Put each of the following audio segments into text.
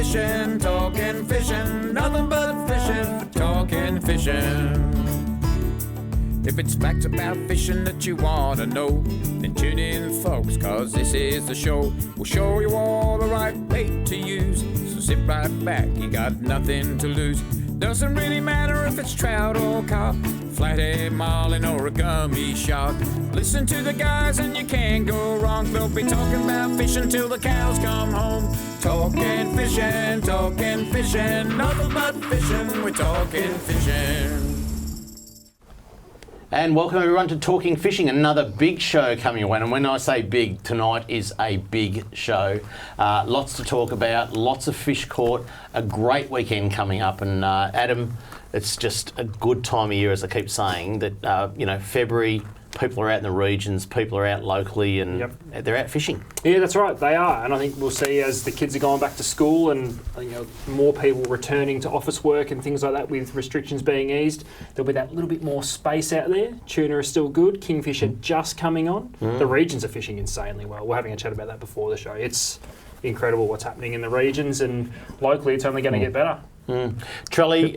fishing, nothing but fishing, talking fishing. If it's facts about fishing that you want to know, then tune in, folks, cause this is the show. We'll show you all the right bait to use, so sit right back, you got nothing to lose. Doesn't really matter if it's trout or carp, flathead, marlin or a gummy shark. Listen to the guys and you can't go wrong. They'll be talking about fishing till the cows come home. Talking fishing, nothing but fishing, we're talking fishing. And welcome everyone to Talking Fishing, another big show coming your way. And when I say big, tonight is a big show. Lots to talk about, lots of fish caught, a great weekend coming up. And Adam, it's just a good time of year, as I keep saying, that, February, people are out in the regions, people are out locally, and they're out fishing. Yeah, that's right, they are. And I think we'll see as the kids are going back to school and more people returning to office work and things like that with restrictions being eased, there'll be that little bit more space out there. Tuna is still good, kingfish are just coming on. The regions are fishing insanely well. We're having a chat about that before the show. It's incredible what's happening in the regions, and locally it's only going to get better. Trelly,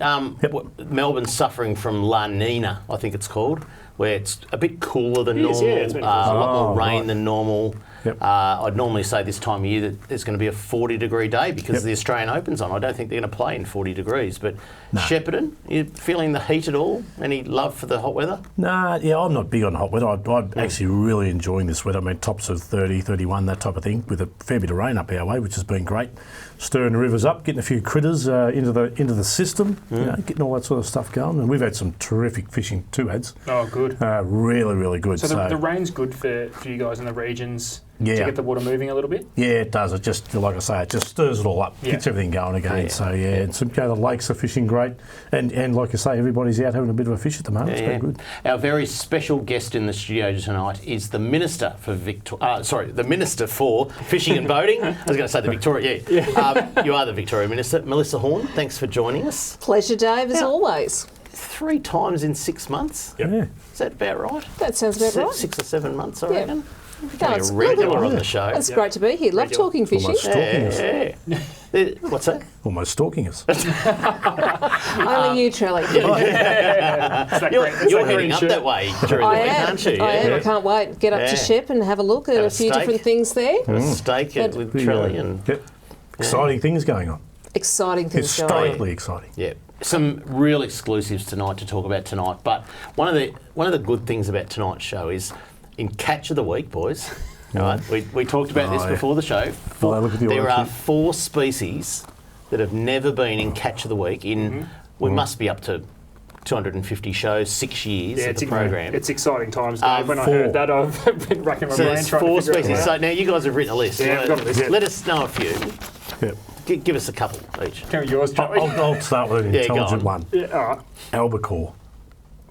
Melbourne's suffering from La Nina, I think it's called, where it's a bit cooler than normal, it's a lot more rain than normal. I'd normally say this time of year that there's going to be a 40-degree day because the Australian Open's on. I don't think they're going to play in 40 degrees. But Shepparton, you feeling the heat at all? Any love for the hot weather? I'm not big on hot weather. I'm actually really enjoying this weather. I mean, tops of 30, 31, that type of thing, with a fair bit of rain up our way, which has been great. Stirring the rivers up, getting a few critters into the system, getting all that sort of stuff going. And we've had some terrific fishing too, Ads. Oh, good. Really, really good. So the rain's good for you guys in the regions to get the water moving a little bit? Yeah, it does. It just, like I say, it just stirs it all up, gets everything going again. And the lakes are fishing great. And like I say, everybody's out having a bit of a fish at the moment. It's been good. Our very special guest in the studio tonight is the Minister for the Minister for Fishing and Boating. I was going to say the Victoria, you are the Victorian Minister. Melissa Horne, thanks for joining us. Pleasure, Dave, as always. 3 times in 6 months? Yeah. Is that about right? That sounds about right. 6 or 7 months, I reckon. It's a regular on the show. It's great to be here. Love talking fishing. Almost stalking us. What's that? Almost stalking us. Only you, Trelly. You're heading up that way during the week, aren't you? I am. I can't wait. Get up to Shep and have a look at a few different things there. A steak with Trelly and exciting things going on. Exciting things going on. Historically exciting. Yeah. Some real exclusives tonight to talk about tonight. But one of the good things about tonight's show is in Catch of the Week, boys. All right, we talked about this before the show. There are 4 species that have never been in Catch of the Week in, we must be up to 250 shows, 6 years of the program. It's exciting times, Dave. When I heard that, I've been racking my brain trying 4 to figure species. it out. So now you guys have written a list. Yeah, I've got a list. Let us know a few. Yep. Give us a couple each. Can we yours, Charlie? I'll start with an intelligent one. Yeah, all right. Albacore.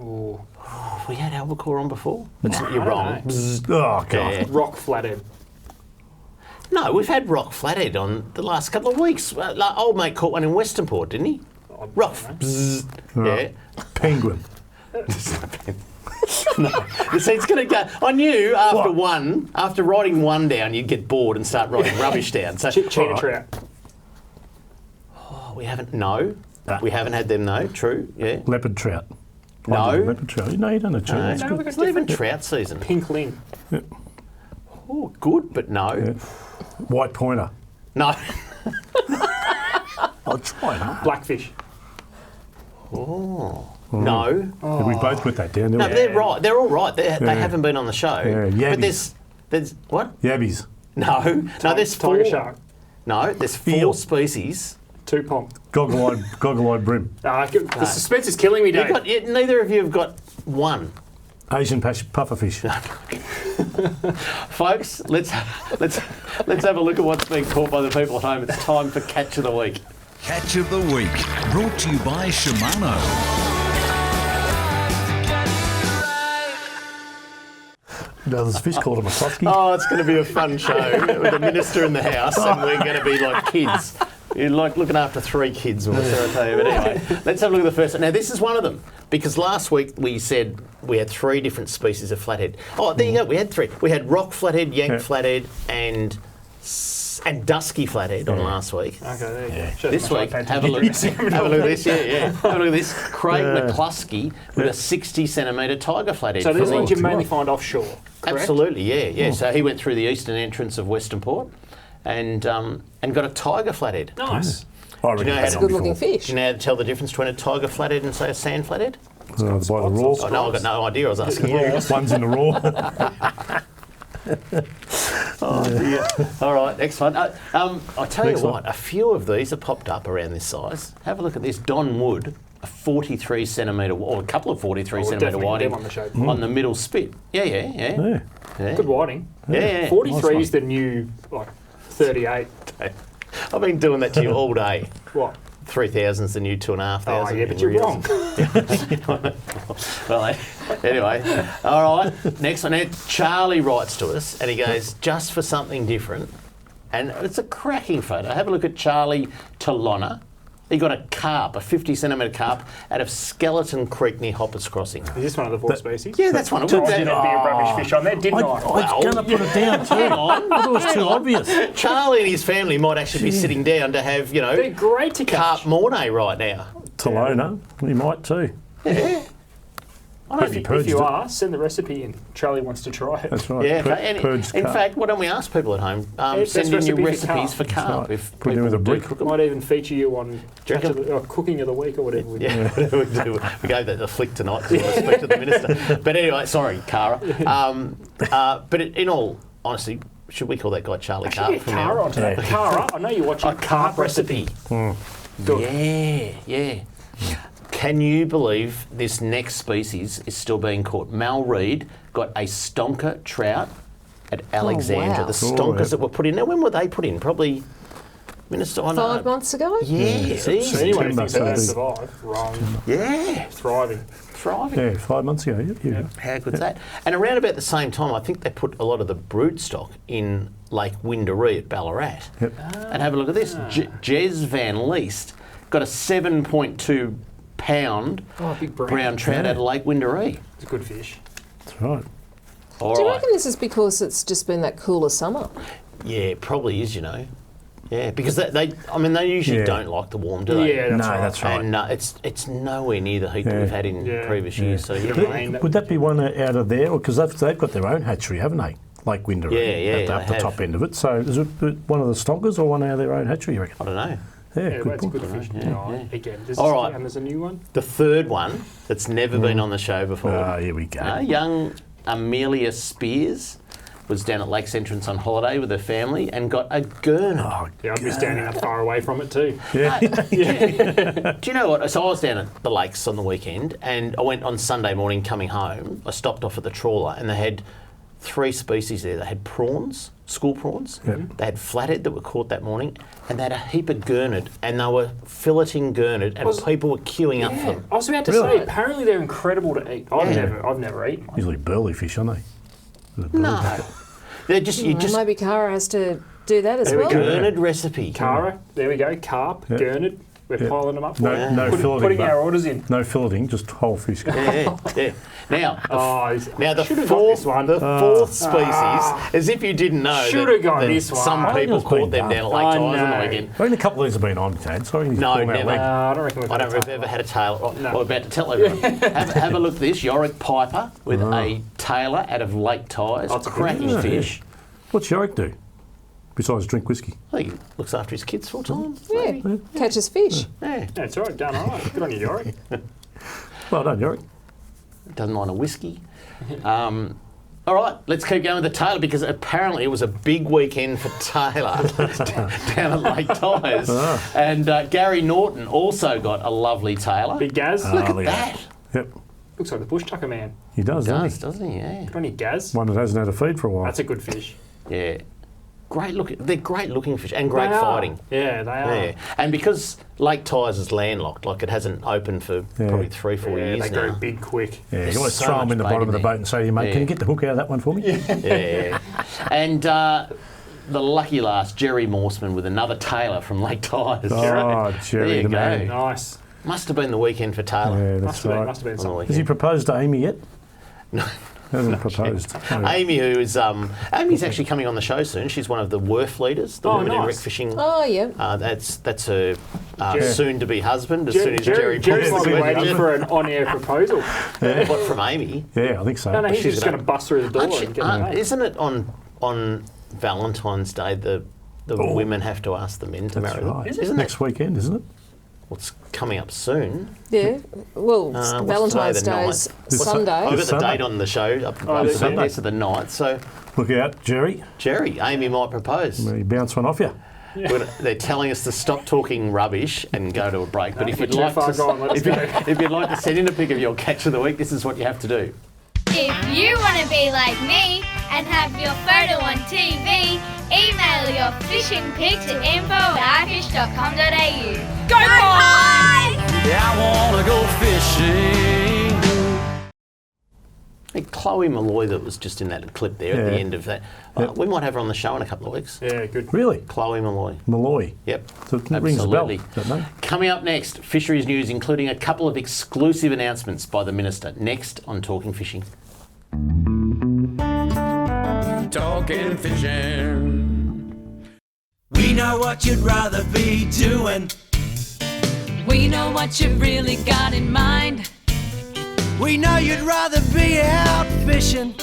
Ooh. Have we had albacore on before? You're wrong. Oh, God. Yeah. Rock flathead. No, we've had rock flathead on the last couple of weeks. Old mate caught one in Western Port, didn't he? Rock. Yeah. Penguin. No. See, it's going to go. I knew after writing one down, you'd get bored and start writing rubbish down. So Cheetah trout. Oh, we haven't. No, we haven't had them. No, true. Yeah. Leopard trout. No. Leopard trout. No, you don't know trout. No, it's not even trout season. Pink ling. Yep. Oh, good, but no. Yeah. White pointer. No. I'll try that. Blackfish. Oh. No. Oh. We both put that down, didn't we? No, they're right. They're all right. They haven't been on the show. Yeah, but there's what? Yabbies. No, there's 4. Tiger shark. No, there's 4 species. Tupong. Goggle-eyed brim. The suspense is killing me, Dave. Neither of you have got 1. Asian pufferfish. Folks, let's have a look at what's being caught by the people at home. It's time for Catch of the Week. Catch of the Week, brought to you by Shimano. No, there's a fish called a Musovsky. Oh, it's going to be a fun show with the minister in the house, and we're going to be like kids. You're like looking after 3 kids, or whatever I tell you. But anyway, let's have a look at the first one. Now, this is one of them, because last week we said we had 3 different species of flathead. Oh, there you go. We had 3. We had rock flathead, yank flathead, and and dusky flathead on last week. Okay, there you go. Shows This how much week, I paid have a look. attention to Have a look at this. Have a look at this. Craig McCluskey with a 60 centimetre tiger flathead. So these from ones you mainly find offshore, correct? Absolutely, yeah. So he went through the eastern entrance of Western Port and got a tiger flathead. Nice. That's a good-looking fish. Do you know how to tell the difference between a tiger flathead and, say, a sand flathead? By the raw. Oh, no, I've got no idea. I was asking you. One's in the raw. All right, next one. I'll tell Next you one. what, a few of these have popped up around this size. Have a look at this. Don Wood, a 43 centimetre, or a couple of 43 centimetre whiting on the show. on the middle spit. Yeah. Good whiting. Yeah. 43 Nice is the new, 38. I've been doing that to you all day. What? 3,000's the new 2,500. Oh, yeah, in but you're reels. wrong. Well, anyway, all right. Next one. Now, Charlie writes to us and he goes, just for something different. And it's a cracking photo. Have a look at Charlie Talonna. He got a carp, a 50 centimetre carp, out of Skeleton Creek near Hoppers Crossing. Is this one of the 4 species? Yeah, that's one. I told you there'd be a rubbish fish on there, didn't I? I was going to put it down too. Hang on. I thought it was too obvious. Charlie and his family might actually be sitting down to have, They're great to carp catch. mornay right now. Talona, we might too. I don't Hope you know if you purged it. are, send the recipe in. Charlie wants to try it. That's right. Yeah, Purged in carp. fact, why don't we ask people at home, Best send in your recipe for recipes for carp. carp. right. If Put it in with people a do brick. cook 'em. Might even feature you on Cooking of the Week or whatever we do. Yeah, we do. We gave that a flick tonight because I respect to the minister. But anyway, sorry, Cara. But in all honesty, should we call that guy Charlie Actually, Carp get Cara onto that. Yeah. Cara, I know you're watching A carp recipe. Good. Yeah. Can you believe this next species is still being caught? Mal Reed got a stonker trout at Alexandra. wow. The stonkers yeah. that were put in. Now, when were they put in? Probably, Minister, I know. 5 months ago? Yeah, see? So anyone who September, thinks they're going to so survive, wrong. Yeah, Thriving. thriving. Yeah, 5 months ago. Yeah. How good's that? And around about the same time, I think they put a lot of the brood stock in Lake Windaree at Ballarat. Yep. And have a look at this. Jez Van Leest got a 7.2 pound Big brain. brown trout out of Lake Windaree. It's a good fish. That's right. All Do you right. reckon this is because it's just been that cooler summer? Yeah, it probably is, Yeah, because they usually Yeah. don't like the warm, do they? Yeah, that's No, right. that's right. And it's nowhere near the heat that we've had in Yeah. previous years. So yeah. Rain. Would that be one out of there? Because they've got their own hatchery, haven't they? Lake Windaree. Yeah, At the they top have. end of it. So is it one of the stonkers or one out of their own hatchery, you reckon? I don't know. Yeah, Yeah, good that's a point. good fish. Yeah. Again, All right. and there's a new one. The third one that's never been on the show before. Ah, here we go. Young Amelia Spears was down at Lakes Entrance on holiday with her family and got a gurnard. Oh, Yeah, I'd be standing that far away from it too. yeah. Do you know what? So I was down at the lakes on the weekend and I went on Sunday morning coming home. I stopped off at the trawler and they had 3 species there. They had prawns, school prawns. They had flathead that were caught that morning and they had a heap of gurnard and they were filleting gurnard and people were queuing up for them. I was about to Really? say, apparently they're incredible to eat. I've never eaten one. Usually burley fish, aren't they? No. They're just, you just Maybe Cara has to do that as There we well. go. gurnard recipe. Cara, there we go. Carp, gurnard. We're piling them up. No- for you. no filleting, Putting but- our orders in. No filleting, just whole fish. Yeah. Now, now the should've got fourth, this one. the fourth species, as if you didn't know, Should've got that this one. some I think people it's been caught them done. down at Lake I Tyers on the know. weekend. I reckon a couple of these have been on, Tad, so I reckon he's No, pulled them out never. leg. I don't reckon we've I don't know if got I've ever had a tail. No. I'm about to tell everyone. have a look at this Yorick Piper with a tailor out of Lake Tyers. That's a good cracking one. fish. What's Yorick do? Besides drink whiskey. I think he looks after his kids full time. Yeah, catches fish. Yeah. Yeah, it's all right, done all right. Good on you, Yorick. Well done, Yorick. Doesn't mind a whiskey. All right, let's keep going with the tailor because apparently it was a big weekend for Taylor down at Lake Tyers. And Gary Norton also got a lovely tailor. Big Gaz. Look at look at that. Yep, Looks like the bush tucker man. he does, Does, doesn't doesn't he? Yeah. Good on you, Gaz. he? One that hasn't had a feed for a while. That's a good fish. Yeah. Great looking. They're great looking fish and great They are. fighting. Yeah, they are. Yeah. And because Lake Tyers is landlocked, like it hasn't opened for probably 3-4 Yeah, years they go now. big quick. Yeah, There's you always so throw them much in the bait bottom in of the there. boat and say to you, mate, Yeah. can you get the hook out of that one for me? Yeah. And the lucky last, Jerry Morseman with another tailor from Lake Tyers. Oh, There Jerry, you the go. man. Nice. Must have been the weekend for Taylor. Yeah, Must that's have been. right. Must have been On the something. weekend. Has he proposed to Amy yet? Hasn't proposed. No. Amy, who is Amy's actually coming on the show soon. She's one of the WRF leaders, the Women in Wreck Fishing. Oh, yeah. That's her soon-to-be husband. As soon as Jerry might be waiting for an on-air proposal. What, from Amy? Yeah, I think so. No, he's just going to bust through the door and get it. Isn't it on Valentine's Day the women have to ask the men to marry them? Right. Isn't Next weekend, isn't it? Well, it's coming up soon. Yeah. Well, What's Valentine's today, the Day is ninth? Sunday. I've got the Sunday. date on the show. Sunday. To the 9th. So, Look out, Jerry. Amy might propose. Maybe bounce one off you. They're telling us to stop talking rubbish and go to a break. But if you'd too like far gone, let's go. if you'd like to send in a pic of your catch of the week, this is what you have to do. If you want to be like me and have your photo on TV, email your fishing pic to info@ifish.com.au. Go Pies! Yeah, I wanna go fishing. Hey, Chloe Malloy, that was just in that clip there at the Yeah. end of that. Yep. We might have her on the show in a couple of weeks. Yeah, good. Really? Chloe Malloy. Malloy. Yep. So it rings a bell, Absolutely. that name. Coming up next, fisheries news, including a couple of exclusive announcements by the Minister. Next on Talking Fishing. Talking fishing. We know what you'd rather be doing. We know what you've really got in mind. We know you'd rather be out fishing.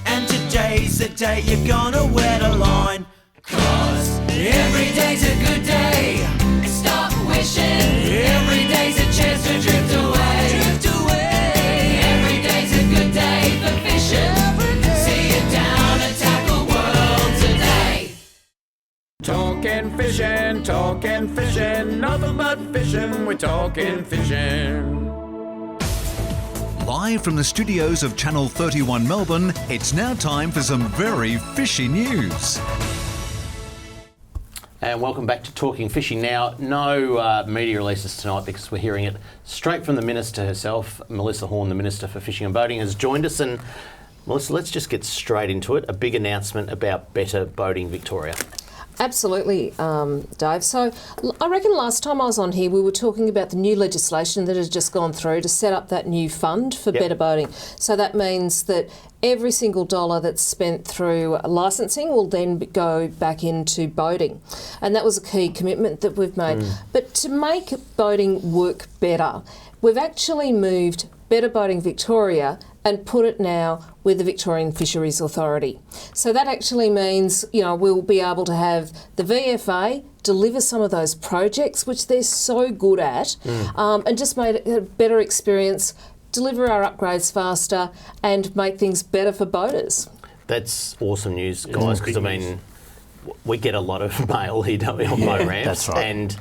And today's the day you're gonna wet a line. 'Cause every day's a good day. Stop wishing. Every day's a chance to drift away. Drift away. Every day's a good day for fishing. See you down at Tackle World today. Talking fishing, nothing but fishing, we're talking fishing. Live from the studios of Channel 31 Melbourne, it's now time for some very fishy news. And welcome back to Talking Fishing. Now, no media releases tonight because we're hearing it straight from the Minister herself. Melissa Horne, the Minister for Fishing and Boating, has joined us. And Melissa, let's just get straight into it. A big announcement about Better Boating Victoria. Absolutely, Dave. So I reckon last time I was on here, we were talking about the new legislation that has just gone through to set up that new fund for better boating. So that means that every single dollar that's spent through licensing will then go back into boating. And that was a key commitment that we've made. But to make boating work better, we've actually moved Better Boating Victoria and put it now with the Victorian Fisheries Authority. So that actually means, we'll be able to have the VFA deliver some of those projects, which they're so good at, and just make it a better experience, deliver our upgrades faster, and make things better for boaters. That's awesome news, guys, because, we get a lot of mail here, don't we, on boat ramps. That's right. And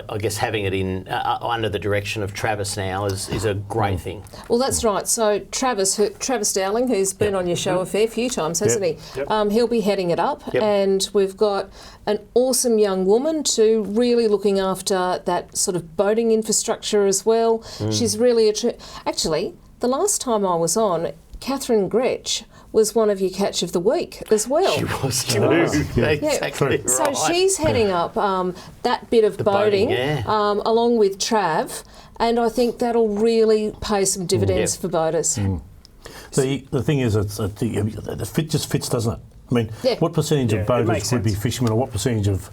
I guess having it in under the direction of Travis now is a great thing. Well, that's right. So Travis Dowling, who's been on your show a fair few times, hasn't he? He'll be heading it up, and we've got an awesome young woman to really looking after that sort of boating infrastructure as well. She's really actually, the last time I was on, Catherine Gretsch was one of your catch of the week as well. She was too. Yeah. Exactly right. So she's heading up that bit of boating, along with Trav, and I think that'll really pay some dividends for boaters. The thing is, the fit just fits, doesn't it? I mean, what percentage of boaters would be fishermen, or what percentage of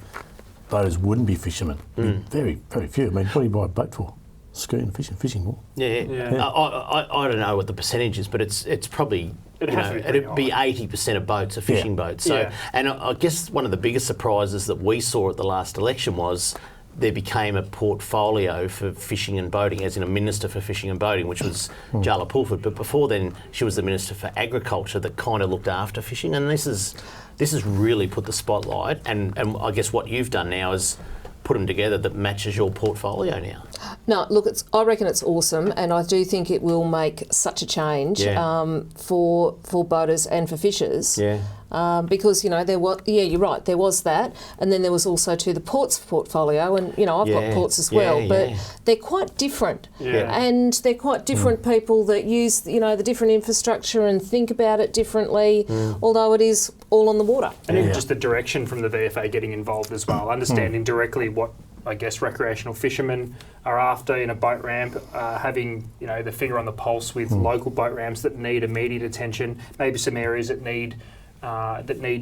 boaters wouldn't be fishermen? Very, very few. I mean, what do you buy a boat for? Skiing, fishing more. I don't know what the percentage is, but it's probably it'd be 80% of boats are fishing boats. So, and I guess one of the biggest surprises that we saw at the last election was there became a portfolio for fishing and boating, as in a Minister for Fishing and Boating, which was Jala Pulford. But before then, she was the Minister for Agriculture that kind of looked after fishing. And this has really put the spotlight. And I guess what you've done now is put them together that matches your portfolio now. No, look, I reckon it's awesome, and I do think it will make such a change for boaters and for fishers. Because there was, you're right, there was that, and then there was also the ports portfolio, and I've got ports as well, but they're quite different, and they're quite different people that use the different infrastructure and think about it differently, although it is all on the water. And even just the direction from the VFA getting involved as well, understanding directly what I guess recreational fishermen are after in a boat ramp, having the finger on the pulse with local boat ramps that need immediate attention, maybe some areas that need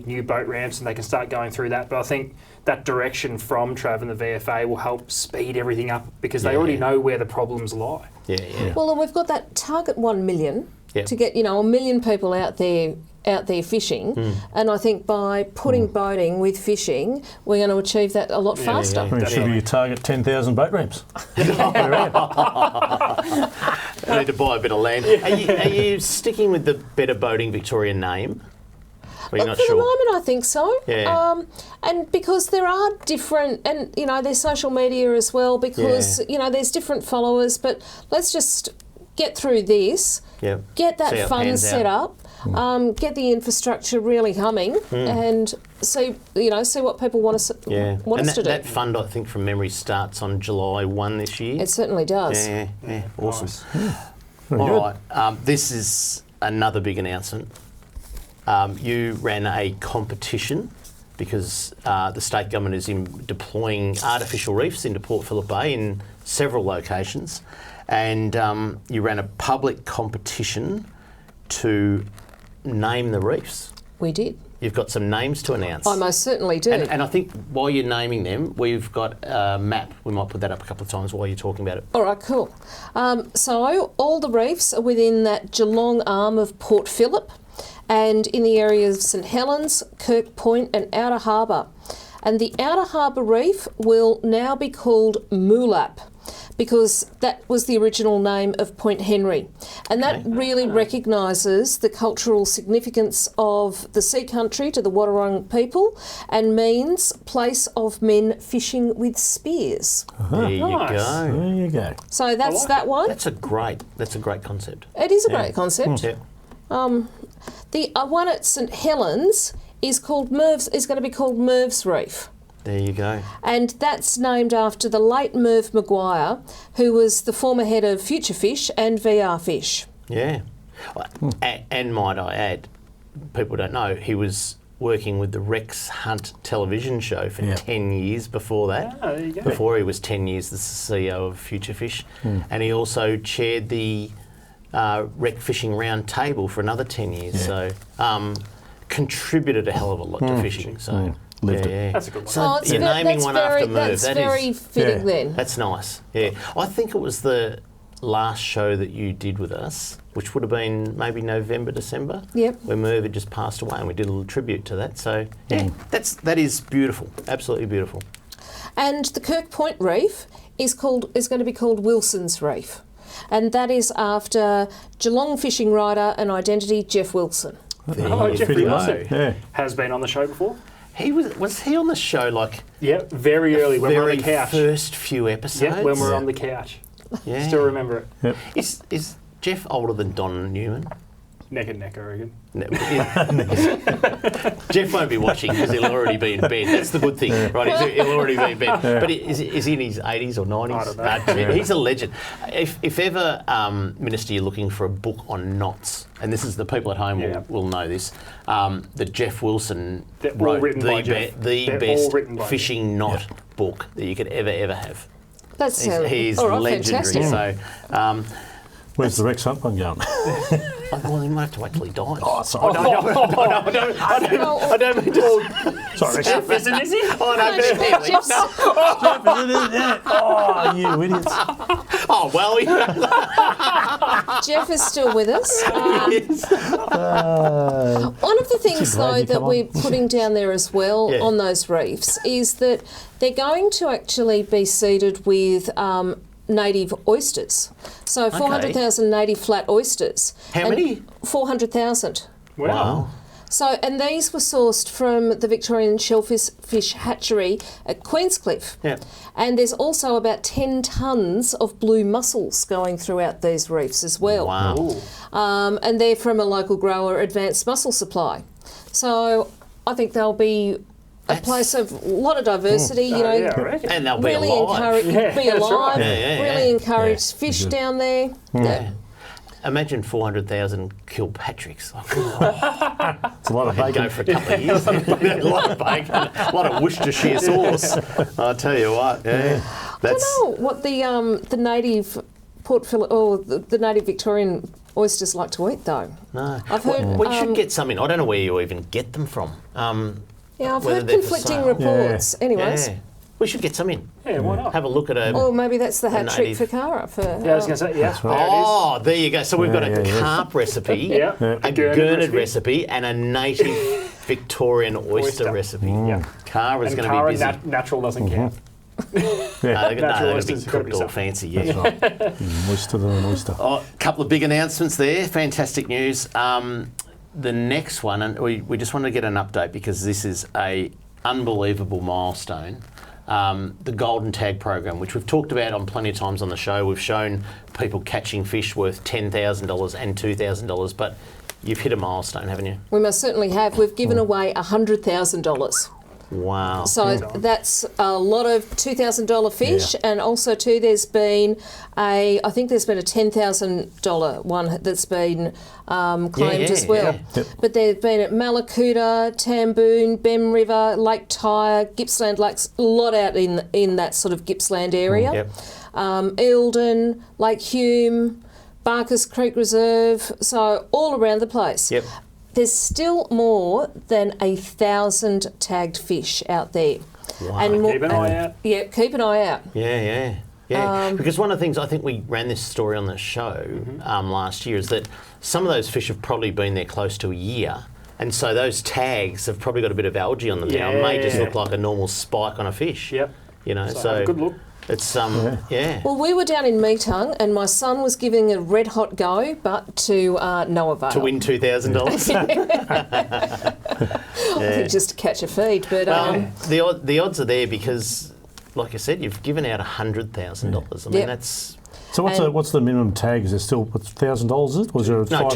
new boat ramps, and they can start going through that. But I think that direction from Trav and the VFA will help speed everything up because they already know where the problems lie. Yeah. Well, and we've got that target 1 million Yep. to get 1 million people out there fishing, and I think by putting boating with fishing, we're going to achieve that a lot faster. It should be a target 10,000 boat ramps. I need to buy a bit of land. Are you sticking with the Better Boating Victorian name? Or you're not For sure? the moment, I think so. Yeah. And because there are different, and there's social media as well, because there's different followers. But let's just get through this, get that fund set up, get the infrastructure really humming, and see what people want us to do. That fund, I think, from memory, starts on July 1 this year. It certainly does. Yeah, awesome. All right, this is another big announcement. You ran a competition because the state government is deploying artificial reefs into Port Phillip Bay in several locations, and you ran a public competition to name the reefs. We did. You've got some names to announce. I most certainly do. And I think while you're naming them, we've got a map. We might put that up a couple of times while you're talking about it. All right, cool. So all the reefs are within that Geelong arm of Port Phillip and in the areas of St Helens, Kirk Point and Outer Harbour. And the Outer Harbour Reef will now be called Moolap, because that was the original name of Point Henry. And that really recognises the cultural significance of the sea country to the Wadawurrung people and means place of men fishing with spears. There you go. There you go. So that's that one. That's a great concept. It is a great concept. Yeah. The one at St Helens is called Merv's. Is going to be called Merv's Reef. There you go. And that's named after the late Merv Maguire, who was the former head of Future Fish and VR Fish. Yeah. And might I add, people don't know, he was working with the Rex Hunt television show for 10 years before that. there you go. Before he was 10 years the CEO of Future Fish. And he also chaired the Rec Fishing Round Table for another 10 years. So contributed a hell of a lot to fishing. So. Lived it. Yeah. That's a good one. So you're naming one after Merv. That's very fitting then. That's nice. Yeah. I think it was the last show that you did with us, which would have been maybe November, December. Yep. When Merv had just passed away, and we did a little tribute to that. So that is beautiful. Absolutely beautiful. And the Kirk Point Reef is going to be called Wilson's Reef. And that is after Geelong fishing writer and identity Jeff Wilson. Jeffrey Wilson Yeah. has been on the show before. Was he on the show like very early when we were on the couch. First few episodes? Yeah, when we were on the couch. Yeah. Still remember it. Yep. Is Jeff older than Don Newman? Neck and neck, I reckon. No, Jeff won't be watching because he'll already be in bed. That's the good thing, right? He'll already be in bed. But is he in his 80s or 90s? I don't know. He's a legend. If ever, Minister, you're looking for a book on knots, and this is the people at home will know this, that Jeff Wilson wrote the best fishing knot book that you could ever have. That's He's legendary. Fantastic. So. Where's the Rex Hunt one going? Well, he might have to wait till he dies. Oh, sorry. I don't mean to. Sorry. Jeff isn't, is he? Oh, no, Oh, you idiots. Oh, well. Jeff is still with us. One of the things, though, that we're putting down there as well on those reefs is that they're going to actually be seeded with native oysters. So 400,000 native flat oysters. How many? 400,000. Wow. So, and these were sourced from the Victorian Shellfish Hatchery at Queenscliff. Yeah. And there's also about 10 tonnes of blue mussels going throughout these reefs as well. Wow. And they're from a local grower, Advanced Mussel Supply. So I think they'll be a place of a lot of diversity, I reckon. And they'll really be alive. Really right. encourage fish down there. Yeah. Imagine 400,000 Kilpatricks. It's a lot of I'd bacon. go for a couple of years. A lot of bacon, a lot of Worcestershire sauce. I'll tell you what. Yeah, I don't know what the native Port Phillip or the native Victorian oysters like to eat though. No, I've heard. we should get some in. I don't know where you even get them from. Yeah, I've whether heard they're for conflicting sale. reports. Anyways. Yeah. We should get some in. Yeah, why not? Have a look at a. Or maybe that's the hat trick native- for Cara. For Yeah, I was going to say, yeah. That's right. There it is. Oh, there you go. So we've got a Yeah. carp recipe, Yeah. a Gurnard gurnard recipe, and a native Victorian oyster recipe. Yeah. Cara's And going to be Cara, busy. natural doesn't count. They're going to be oysters, gotta be cooked all something. fancy, yeah. Oyster than an oyster. A couple of big announcements there. Fantastic news. The next one, and we just wanted to get an update because this is a unbelievable milestone. The Golden Tag program, which we've talked about on plenty of times on the show. We've shown people catching fish worth $10,000 and $2,000, but you've hit a milestone, haven't you? we most certainly have. We've given away $100,000. Wow. So that's a lot of $2,000 fish, and also too, there's been I think there's been a $10,000 one that's been claimed as well. yeah. Yep. But they've been at Malakuta, Tamboon, Bem River, Lake Tyre, Gippsland Lakes, a lot out in that sort of Gippsland area. Yep. Eildon, Lake Hume, Barker's Creek Reserve, so all around the place. Yep. There's still more than 1,000 tagged fish out there. Wow. And more, Keep an eye out. Yeah, keep an eye out. Yeah. Because one of the things, I think we ran this story on the show last year, is that some of those fish have probably been there close to a year. And so those tags have probably got a bit of algae on them now. It may just look like a normal spike on a fish. Yep. You know, So have a good look. It's yeah. Well, we were down in Meetung and my son was giving a red hot go, but to no avail. To win $2,000. I think just to catch a feed. But The odds are there because, like I said, you've given out $100,000. I mean, Yep. that's So what's the minimum tag? Is there still $1,000? Is it? Was there No, $500?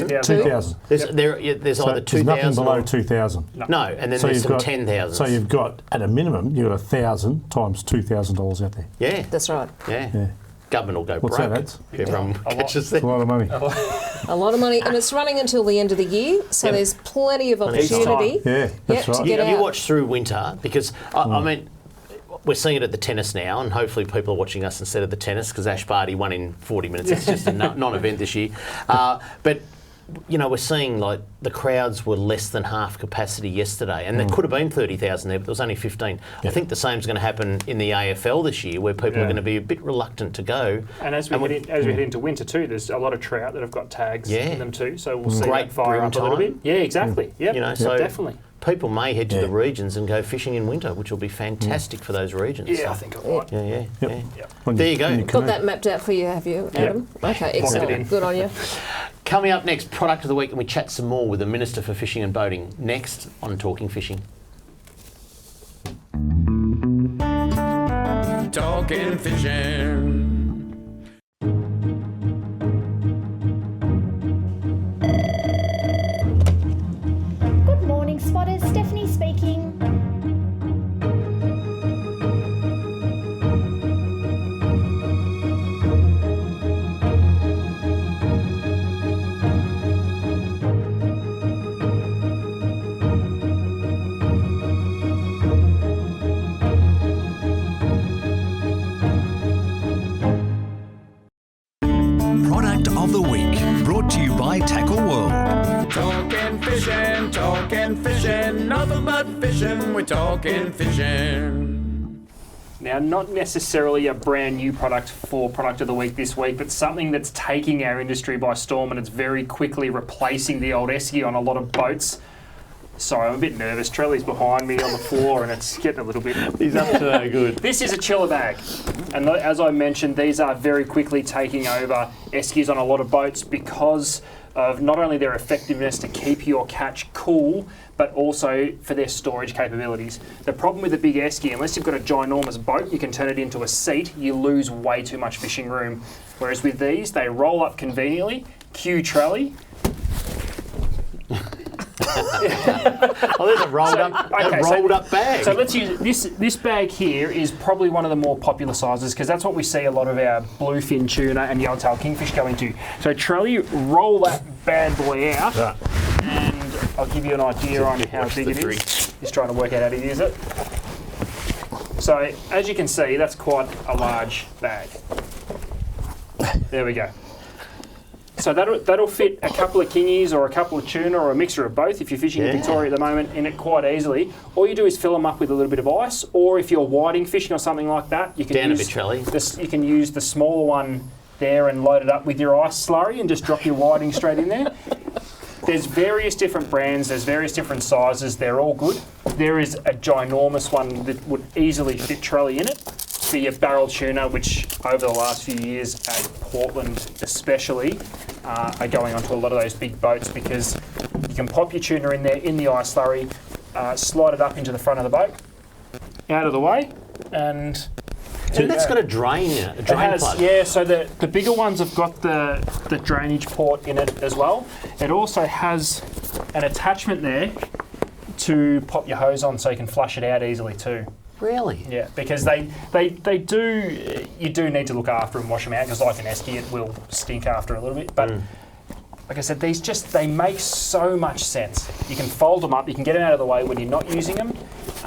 2,000. 2,000. there's So either there's nothing 2,000 below or 2,000. no, and then So there's you've some got 10,000. So you've got at a minimum you've got 1,000 times $2,000 out there. yeah, that's right. yeah. Government will go What's broke that, lads? if everyone catches It's a them. lot of money. A lot of money, and it's running until the end of the year, so Yep. there's plenty of Plenty of time. opportunity. Yeah, that's to right. get You out. watch through winter because I mean, we're seeing it at the tennis now, and hopefully people are watching us instead of the tennis because Ash Barty won in 40 minutes. It's just a non-event this year. But you know, we're seeing like the crowds were less than half capacity yesterday, and there could have been 30,000 there, but there was only 15. I think the same is going to happen in the AFL this year, where people are going to be a bit reluctant to go. And as we head into winter too, there's a lot of trout that have got tags in them too. So we'll see Great that fire up a little bream bit. Yeah, exactly. Yeah, You know, so definitely. people may head to the regions and go fishing in winter, which will be fantastic for those regions. Yeah, I think I might. Yeah. When There you go. Got that mapped out for you, have you, Adam? Okay, in. excellent. Good on you. Coming up next, product of the week, and we chat some more with the Minister for Fishing and Boating next on Talking Fishing. Talking fishing. Good morning, spotters. Stephanie speaking. Product of the week, brought to you by Tackle World. Talking fishing, nothing but fishing, we're talking fishing. Now, not necessarily a brand new product for Product of the Week this week, but something that's taking our industry by storm, and it's very quickly replacing the old esky on a lot of boats. Sorry, I'm a bit nervous. Trelly's behind me on the floor and it's getting a little bit... He's up to no good. This is a chiller bag. And as I mentioned, these are very quickly taking over eskies on a lot of boats because of not only their effectiveness to keep your catch cool, but also for their storage capabilities. The problem with a big esky, unless you've got a ginormous boat, you can turn it into a seat, you lose way too much fishing room. Whereas with these, they roll up conveniently, cue Trelly. Oh, there's a rolled up bag. So let's use this bag here is probably one of the more popular sizes because that's what we see a lot of our bluefin tuna and yellowtail kingfish go into. So Trelly, roll that bad boy out, and I'll give you an idea on how big it is. He's trying to work out how to use it. So as you can see, that's quite a large bag. There we go. So that'll fit a couple of kingies or a couple of tuna or a mixture of both if you're fishing in Victoria at the moment in it quite easily. All you do is fill them up with a little bit of ice, or if you're whiting fishing or something like that, you can you can use the smaller one there and load it up with your ice slurry and just drop your whiting straight in there. There's various different brands, there's various different sizes, they're all good. There is a ginormous one that would easily fit Trelly in it. For your barrel tuna, which over the last few years at Portland especially, are going onto a lot of those big boats because you can pop your tuna in there in the ice slurry, slide it up into the front of the boat, out of the way, and that's got a drain in it, a drain plug. Yeah, so the bigger ones have got the drainage port in it as well. It also has an attachment there to pop your hose on so you can flush it out easily too. Really? Yeah, because they do, you do need to look after and wash them out because like an esky it will stink after a little bit. But like I said, they make so much sense. You can fold them up, you can get them out of the way when you're not using them.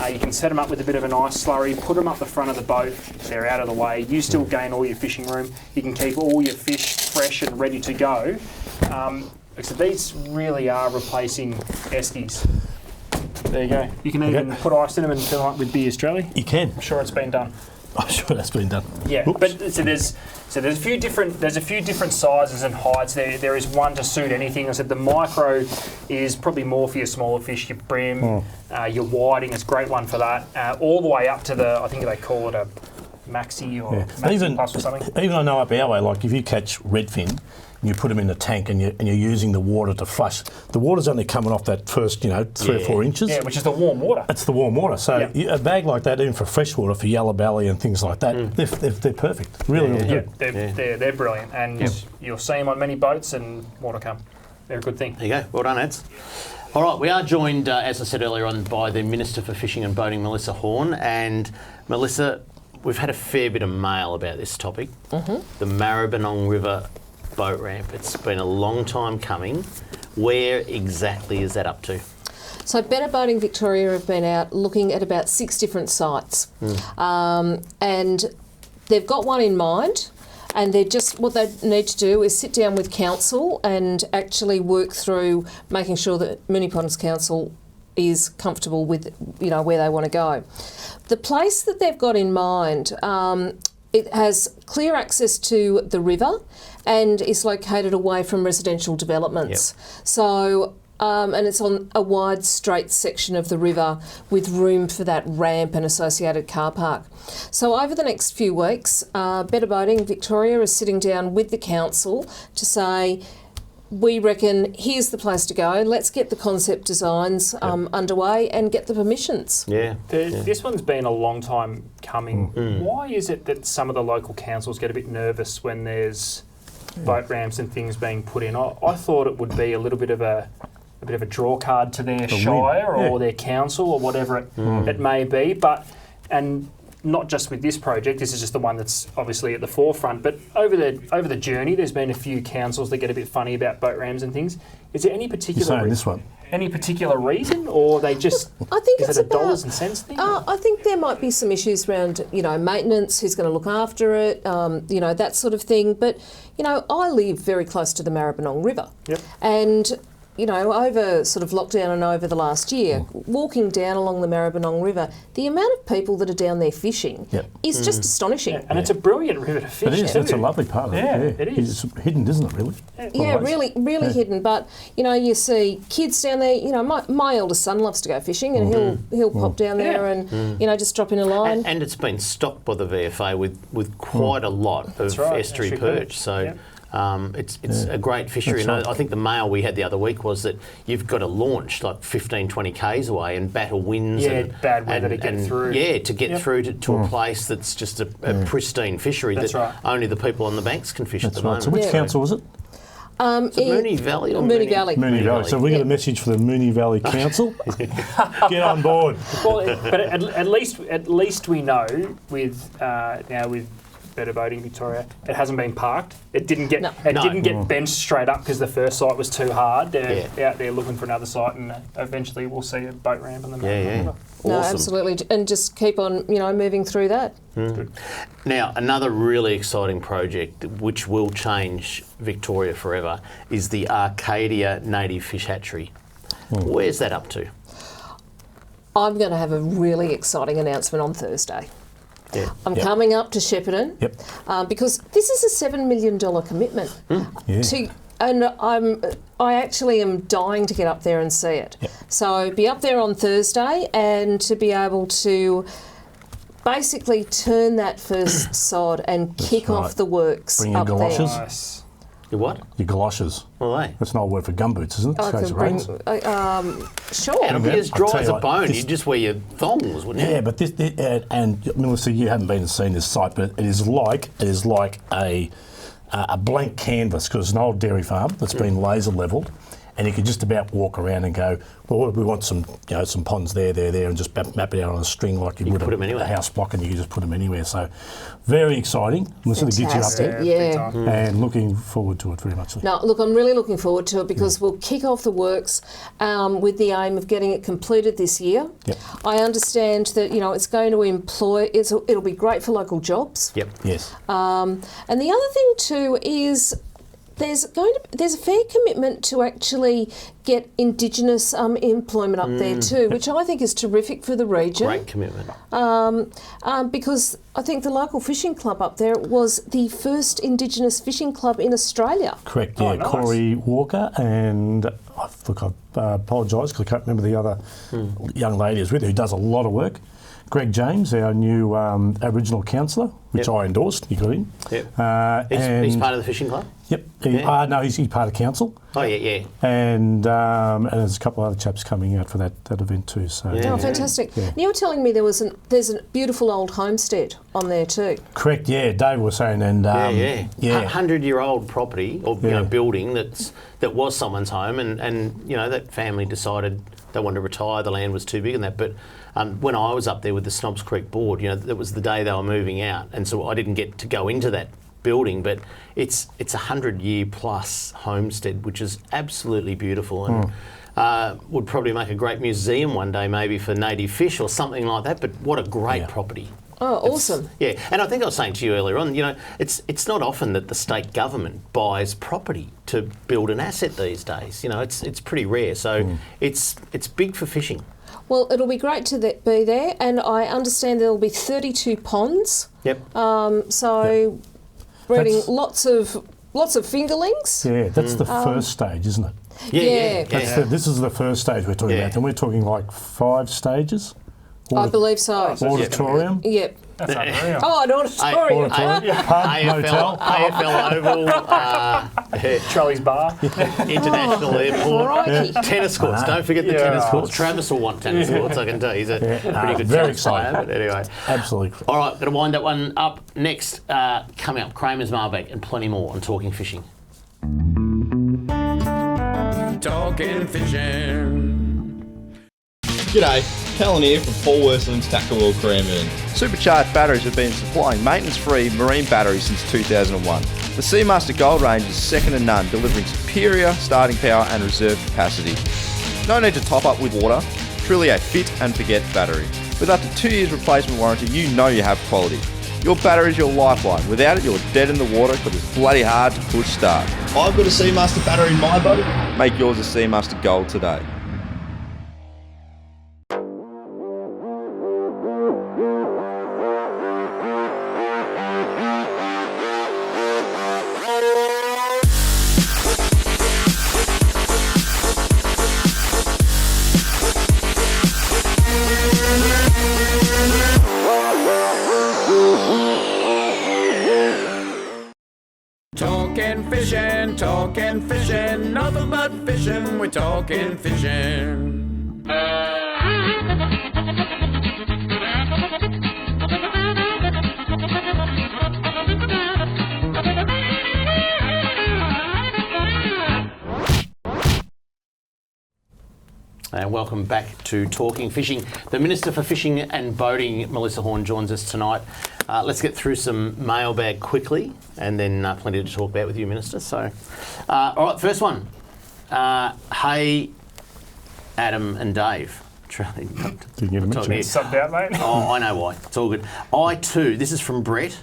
You can set them up with a bit of an ice slurry, put them up the front of the boat, they're out of the way. You still gain all your fishing room. You can keep all your fish fresh and ready to go. Like I said, these really are replacing eskies. There you go. You can even put ice in them and fill them up with beers, Trelly. You can. I'm sure it's been done. I'm sure that's been done. Yeah, Oops. but there's a few different sizes and heights. There is one to suit anything. I said the micro is probably more for your smaller fish, your brim, your whiting is a great one for that. All the way up to the, I think they call it a maxi or maxi plus or something. Even I know up our way, like if you catch redfin, you put them in the tank and you're using the water to flush. The water's only coming off that first, 3 or 4 inches. Yeah, which is the warm water. It's the warm water. So a bag like that, even for freshwater, for yellow belly and things like that, they're perfect. Really good. They're brilliant, and you'll see them on many boats and more to come. They're a good thing. There you go. Well done, Eds. All right, we are joined, as I said earlier on, by the Minister for Fishing and Boating, Melissa Horne. And Melissa, we've had a fair bit of mail about this topic. The Maribyrnong River boat ramp. It's been a long time coming. Where exactly is that up to? So Better Boating Victoria have been out looking at about 6 different sites, and they've got one in mind, and what they need to do is sit down with council and actually work through making sure that Moonee Ponds Council is comfortable with where they want to go. The place that they've got in mind, it has clear access to the river and is located away from residential developments. So, and it's on a wide, straight section of the river with room for that ramp and associated car park. So over the next few weeks, Better Boating Victoria is sitting down with the council to say, we reckon here's the place to go. Let's get the concept designs underway and get the permissions. This one's been a long time coming. Why is it that some of the local councils get a bit nervous when there's boat ramps and things being put in? I thought it would be a little bit of a draw card to their shire or their council or whatever it may be, and not just with this project. This is just the one that's obviously at the forefront. But over the journey, there's been a few councils that get a bit funny about boat ramps and things. Is there any particular this one? Any particular reason, or they just? I think is it's it a dollars and cents thing? I think there might be some issues around maintenance, who's going to look after it, that sort of thing. But I live very close to the Maribyrnong River, and over sort of lockdown and over the last year, walking down along the Maribyrnong River, the amount of people that are down there fishing is just astonishing. And it's a brilliant river to fish. It is. It's a lovely part of it. It is. It's hidden, isn't it, really? Really hidden. But, you see kids down there. My eldest son loves to go fishing, and he'll pop down there and, just drop in a line. And it's been stocked by the VFA with quite a lot of estuary perch. So... it's a great fishery, and I think the mail we had the other week was that you've got to launch like 15, 20 k's away and battle winds and bad weather to get through. To get through to a place that's just a pristine fishery that only the people on the banks can fish at the moment. So which council was it? Is it Moonee Valley or Moonee Valley. Moonee Valley. So we got a message for the Moonee Valley Council. Get on board. Well, but at least we know with now with Better Boating Victoria, it hasn't been parked. It didn't get didn't get benched straight up because the first site was too hard. They're out there looking for another site, and eventually we'll see a boat ramp on the Yeah. No, Awesome. absolutely, and just keep on, moving through that. Now, another really exciting project which will change Victoria forever is the Arcadia Native Fish Hatchery. Where's that up to? I'm going to have a really exciting announcement on Thursday. Yeah. I'm coming up to Shepparton because this is a $7 million commitment. And I actually am dying to get up there and see it. So be up there on Thursday and to be able to basically turn that first sod and kick off the works. Bring your up galoshes. there. Nice. Your what? Your galoshes. Well, they. That's an old word for gumboots, isn't it? I In case can it bring, rains. sure. It'll be as I'll dry tell as you a what, bone. this- You just wear your thongs, wouldn't you? Yeah, but this and Melissa, you haven't been and seen this site, but it is like a blank canvas because it's an old dairy farm that's been laser levelled, and you can just about walk around and go, well, we want some ponds there, and just map it out on a string like you would put 'em anywhere. a house block, and you can just put them anywhere. So, very exciting. Melissa, to get you up there, Yeah. and looking forward to it very much. No, look, I'm really looking forward to it because we'll kick off the works with the aim of getting it completed this year. Yep. I understand that it's going to employ. It'll be great for local jobs. Yep. Yes. And the other thing too is there's a fair commitment to actually get Indigenous employment up there too, which I think is terrific for the region. Great commitment. Because I think the local fishing club up there was the first Indigenous fishing club in Australia. Correct, yeah. nice. Corey Walker and, I apologise because I can't remember the other young lady who's with her, who does a lot of work. Greg James, our new Aboriginal councillor, which I endorsed, he got in. Yep. And He's part of the fishing club? Yep. No, he's part of council. Oh, yeah. And there's a couple of other chaps coming out for that event too. So Oh, fantastic. And you were telling me there's a beautiful old homestead on there too. Correct, yeah. Dave was saying, and Yeah. 100-year-old property or building that was someone's home, and that family decided they wanted to retire. The land was too big and that. But when I was up there with the Snobs Creek board, that was the day they were moving out, and so I didn't get to go into that building. But it's a 100-year plus homestead, which is absolutely beautiful, and would probably make a great museum one day, maybe for native fish or something like that. But what a great property! Oh, awesome. Yeah, and I think I was saying to you earlier on, it's not often that the state government buys property to build an asset these days. It's pretty rare. So it's big for fishing. Well, it'll be great to be there, and I understand there'll be 32 ponds. Yep. Breeding lots of fingerlings. Yeah, that's the first stage, isn't it? Yeah. This is the first stage we're talking about, and we're talking like 5 stages. I believe so. Auditorium. Yep. That's unreal. Oh, an auditorium. Pub, motel. AFL Oval, Charlie's Bar. International Airport, Crikey. tennis courts. Don't forget the tennis courts. Travis will want tennis courts, I can tell you. He's a pretty good very tennis player. exciting. But anyway. Absolutely. All right, going to wind that one up next. Coming up, Kramer's Mailbag and plenty more on Talking Fishing. Talking fishing. G'day, Callan here from Paul Worslam's Tackle World Cranbourne. Supercharged batteries have been supplying maintenance-free marine batteries since 2001. The Seamaster Gold range is second to none, delivering superior starting power and reserve capacity. No need to top up with water, truly a fit and forget battery. With up to 2 years replacement warranty, you know you have quality. Your battery is your lifeline. Without it, you're dead in the water because it's bloody hard to push start. I've got a Seamaster battery in my boat. Make yours a Seamaster Gold today. Talking fishing, nothing but fishing, we're talking fishing. And welcome back to Talking Fishing. The Minister for Fishing and Boating, Melissa Horne, joins us tonight. Let's get through some mailbag quickly, and then plenty to talk about with you, Minister. So, all right, first one. Hey, Adam and Dave. Didn't get a mention. Subbed out, mate. Oh, I know why. It's all good. I too, this is from Brett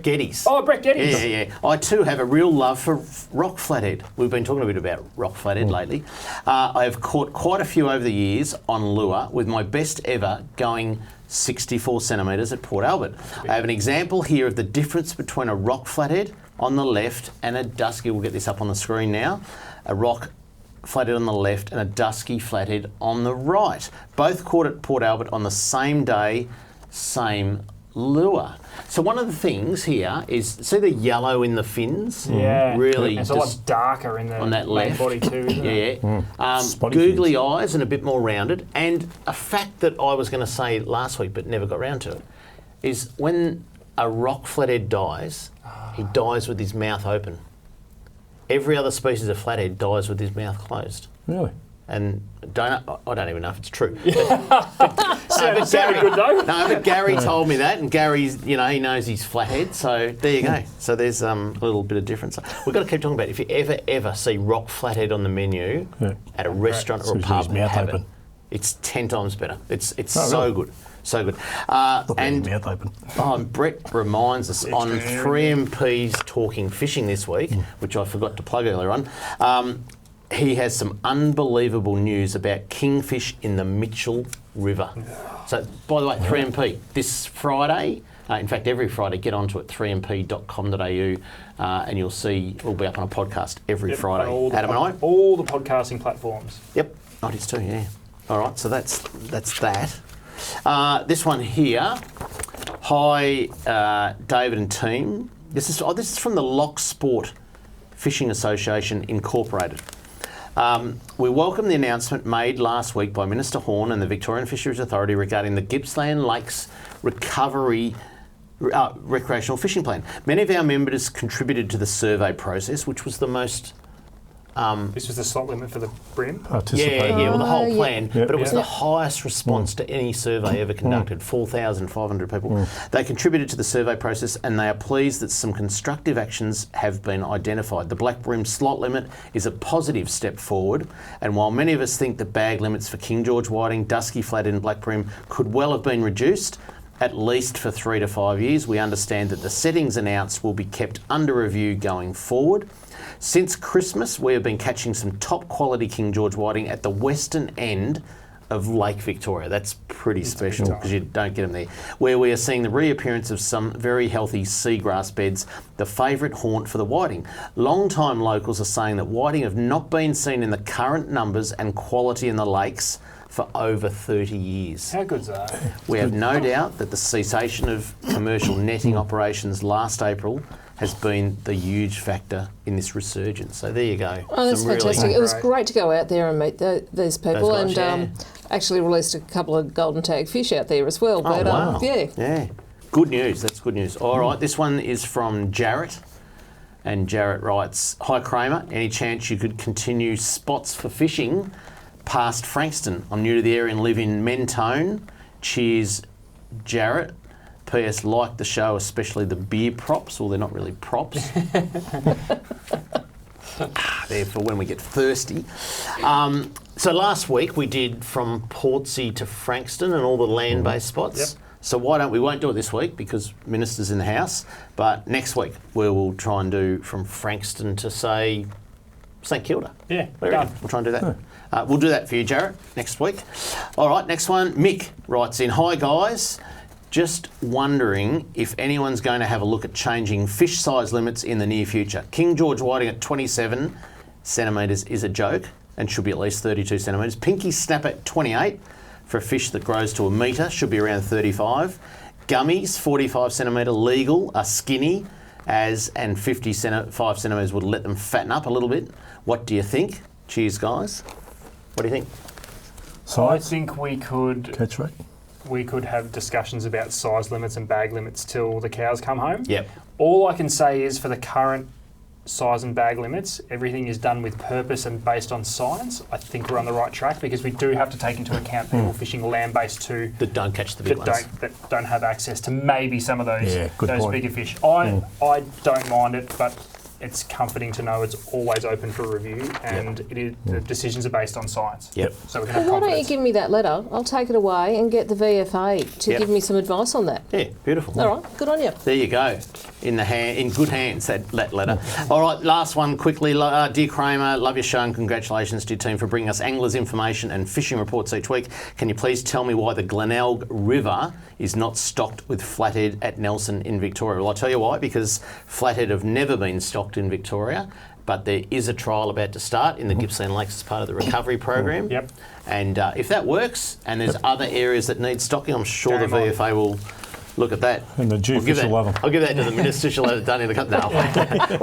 Geddes. Oh, Brett Geddes. Yeah. I too have a real love for rock flathead. We've been talking a bit about rock flathead lately. I have caught quite a few over the years on lure, with my best ever going 64 centimetres at Port Albert. I have an example here of the difference between a rock flathead on the left and a dusky. We'll get this up on the screen now. A rock flathead on the left and a dusky flathead on the right. Both caught at Port Albert on the same day, same lure. So one of the things here is, see the yellow in the fins? Yeah. Really it's a lot darker in the on that main left body too, isn't it? Yeah. Googly eyes and a bit more rounded. And a fact that I was going to say last week but never got round to it is when a rock flathead dies, he dies with his mouth open. Every other species of flathead dies with his mouth closed. Really? And I don't even know if it's true. Sounded good though. No, but Gary told me that, and Gary's, he knows his flathead, so there you go. So there's a little bit of difference. We've got to keep talking about it. If you ever see rock flathead on the menu at a restaurant or a pub, have it. It's 10 times better. It's so good. So good. And mouth open. Brett reminds us on 3MP's Talking Fishing this week, which I forgot to plug earlier on. He has some unbelievable news about kingfish in the Mitchell River. So, by the way, 3MP, this Friday, in fact, every Friday, get onto it, 3mp.com.au, and you'll see we'll be up on a podcast every Friday. Adam and I. All the podcasting platforms. Yep, it is too, yeah. All right, so that's that. This one here. Hi, David and team. This is from the Loch Sport Fishing Association Incorporated. We welcome the announcement made last week by Minister Horne and the Victorian Fisheries Authority regarding the Gippsland Lakes Recovery Recreational Fishing Plan. Many of our members contributed to the survey process, which was the most... this was the slot limit for the bream? Well, the whole plan, but it was the highest response to any survey ever conducted, 4,500 people. They contributed to the survey process, and they are pleased that some constructive actions have been identified. The black bream slot limit is a positive step forward, and while many of us think the bag limits for King George whiting, dusky flathead and black bream could well have been reduced, at least for 3 to 5 years, we understand that the settings announced will be kept under review going forward. Since Christmas, we have been catching some top quality King George whiting at the western end of Lake Victoria. That's pretty special because you don't get them there. Where we are seeing the reappearance of some very healthy seagrass beds, the favourite haunt for the whiting. Long-time locals are saying that whiting have not been seen in the current numbers and quality in the lakes for over 30 years. How good's that? We have no doubt that the cessation of commercial netting operations last April has been the huge factor in this resurgence. So there you go. Oh, that's fantastic. It was great to go out there and meet these people, guys, actually released a couple of golden tag fish out there as well. But, wow. Yeah. Good news. That's good news. All right, this one is from Jarrett. And Jarrett writes, "Hi Kramer, any chance you could continue spots for fishing past Frankston? I'm new to the area and live in Mentone. Cheers, Jarrett. P.S. Like the show, especially the beer props. Well, they're not really props. They're for when we get thirsty. So last week we did from Portsea to Frankston and all the land-based spots. Yep. So we won't do it this week because Minister's in the house, but next week we will try and do from Frankston to, say, St Kilda. Yeah, We'll try and do that. We'll do that for you, Jarrett, next week. All right, next one. Mick writes in, "Hi guys, just wondering if anyone's going to have a look at changing fish size limits in the near future. King George whiting at 27 centimetres is a joke and should be at least 32 centimetres. Pinky snapper at 28 for a fish that grows to a metre should be around 35. Gummies, 45 centimetre legal, are skinny and 55 centimetres would let them fatten up a little bit. What do you think? Cheers, guys. What do you think?" So I think we could... Catch rate? We could have discussions about size limits and bag limits till the cows come home. Yep. All I can say is for the current size and bag limits, everything is done with purpose and based on science, I think we're on the right track, because we do have to take into account people fishing land-based too. That don't catch the big ones. That don't have access to maybe some of those good point. bigger fish. I don't mind it, but it's comforting to know it's always open for review, and the decisions are based on science. Yep. So we can have Well, why don't you confidence. give me that letter? I'll take it away and get the VFA to give me some advice on that. Yeah, beautiful. All right, good on you. There you go. In good hands, that letter. All right, last one quickly. Dear Kramer, love your show and congratulations to your team for bringing us anglers information and fishing reports each week. Can you please tell me why the Glenelg River is not stocked with flathead at Nelson in Victoria? Well, I'll tell you why, because flathead have never been stocked in Victoria, but there is a trial about to start in the Gippsland Lakes as part of the recovery program. Yep. And if that works, and there's other areas that need stocking, I'm sure Game the on. VFA will look at that. And the Jewfish will love them. I'll give that to the Minister. She'll have it done in the couple. No.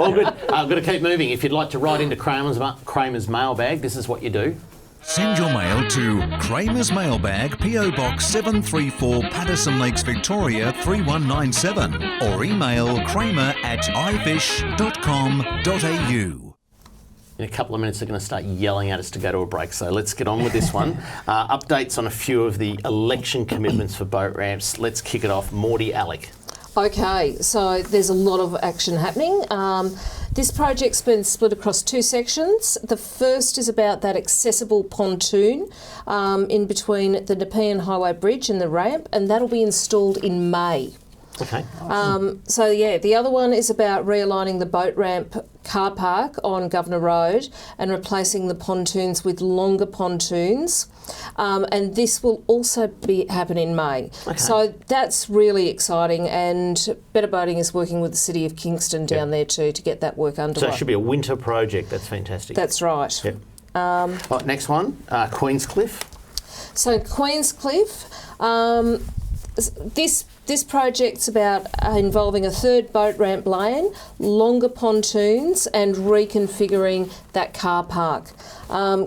All good. I've got to keep moving. If you'd like to write into Kramer's mailbag, this is what you do. Send your mail to Kramer's Mailbag, PO Box 734, Patterson Lakes, Victoria 3197, or email kramer@ifish.com.au. In a couple of minutes, they're going to start yelling at us to go to a break. So let's get on with this one. Updates on a few of the election commitments for boat ramps. Let's kick it off. Morty Alec. Okay, so there's a lot of action happening. This project's been split across two sections. The first is about that accessible pontoon in between the Nepean Highway Bridge and the ramp, and that'll be installed in May. Okay. The other one is about realigning the boat ramp car park on Governor Road and replacing the pontoons with longer pontoons. And this will also happen in May. Okay. So that's really exciting, and Better Boating is working with the City of Kingston down there too to get that work underway. So it should be a winter project. That's fantastic. That's right. Yep. Right, next one, Queenscliff. So Queenscliff, this project's about involving a third boat ramp lane, longer pontoons, and reconfiguring that car park.